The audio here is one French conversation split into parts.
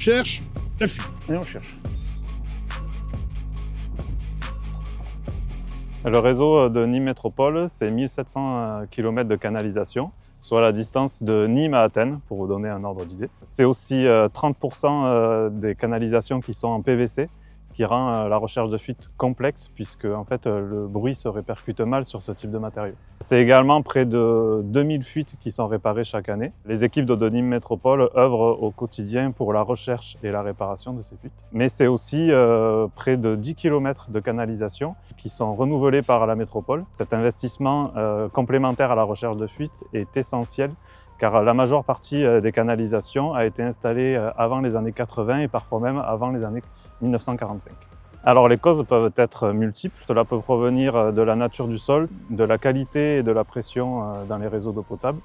cherche la fuite. Et on cherche. Le réseau de Nîmes Métropole, c'est 1700 km de canalisation, soit la distance de Nîmes à Athènes, pour vous donner un ordre d'idée. C'est aussi 30% des canalisations qui sont en PVC, ce qui rend la recherche de fuite complexe, puisque en fait, le bruit se répercute mal sur ce type de matériau. C'est également près de 2000 fuites qui sont réparées chaque année. Les équipes de Nîmes Métropole œuvrent au quotidien pour la recherche et la réparation de ces fuites. Mais c'est aussi près de 10 km de canalisation qui sont renouvelés par la métropole. Cet investissement complémentaire à la recherche de fuite est essentiel, car la majeure partie des canalisations a été installée avant les années 80 et parfois même avant les années 1945. Alors les causes peuvent être multiples. Cela peut provenir de la nature du sol, de la qualité et de la pression dans les réseaux d'eau potable,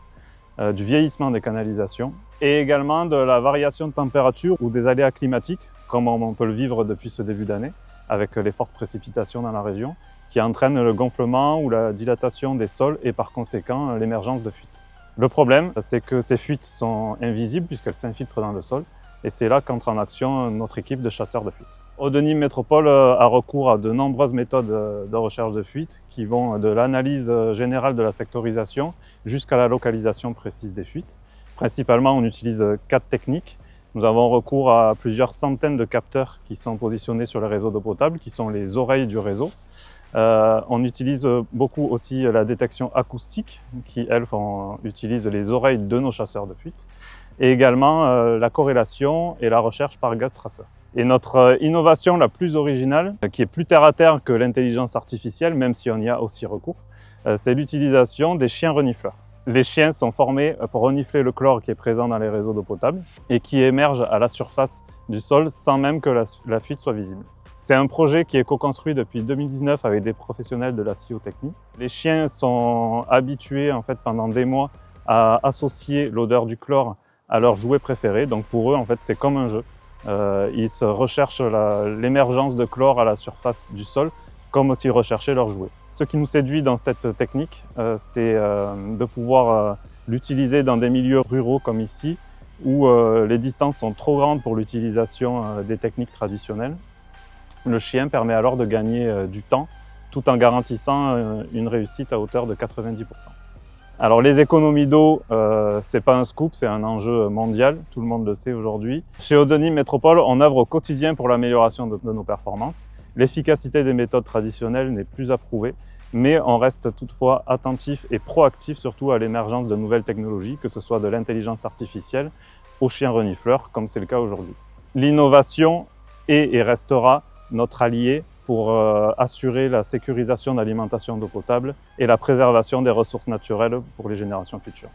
du vieillissement des canalisations et également de la variation de température ou des aléas climatiques, comme on peut le vivre depuis ce début d'année, avec les fortes précipitations dans la région, qui entraînent le gonflement ou la dilatation des sols et par conséquent l'émergence de fuites. Le problème, c'est que ces fuites sont invisibles puisqu'elles s'infiltrent dans le sol, et c'est là qu'entre en action notre équipe de chasseurs de fuite. Nîmes Métropole a recours à de nombreuses méthodes de recherche de fuite qui vont de l'analyse générale de la sectorisation jusqu'à la localisation précise des fuites. Principalement, on utilise 4 techniques. Nous avons recours à plusieurs centaines de capteurs qui sont positionnés sur les réseaux d'eau potable, qui sont les oreilles du réseau. On utilise beaucoup aussi la détection acoustique, qui, elle, utilise les oreilles de nos chasseurs de fuite, et également la corrélation et la recherche par gaz traceur. Et notre innovation la plus originale, qui est plus terre à terre que l'intelligence artificielle, même si on y a aussi recours, c'est l'utilisation des chiens renifleurs. Les chiens sont formés pour renifler le chlore qui est présent dans les réseaux d'eau potable et qui émerge à la surface du sol sans même que la fuite soit visible. C'est un projet qui est co-construit depuis 2019 avec des professionnels de la sciotechnie. Les chiens sont habitués en fait, pendant des mois à associer l'odeur du chlore à leur jouet préféré. Donc pour eux, en fait, c'est comme un jeu. Ils se recherchent l'émergence de chlore à la surface du sol, comme aussi rechercher leur jouet. Ce qui nous séduit dans cette technique, c'est de pouvoir l'utiliser dans des milieux ruraux comme ici, où les distances sont trop grandes pour l'utilisation des techniques traditionnelles. Le chien permet alors de gagner du temps tout en garantissant une réussite à hauteur de 90%. Alors les économies d'eau, c'est pas un scoop, c'est un enjeu mondial, tout le monde le sait aujourd'hui. Chez Nîmes Métropole, on œuvre au quotidien pour l'amélioration de nos performances. L'efficacité des méthodes traditionnelles n'est plus approuvée, mais on reste toutefois attentif et proactif surtout à l'émergence de nouvelles technologies, que ce soit de l'intelligence artificielle aux chiens renifleurs, comme c'est le cas aujourd'hui. L'innovation est et restera notre allié pour assurer la sécurisation d'alimentation d'eau potable et la préservation des ressources naturelles pour les générations futures.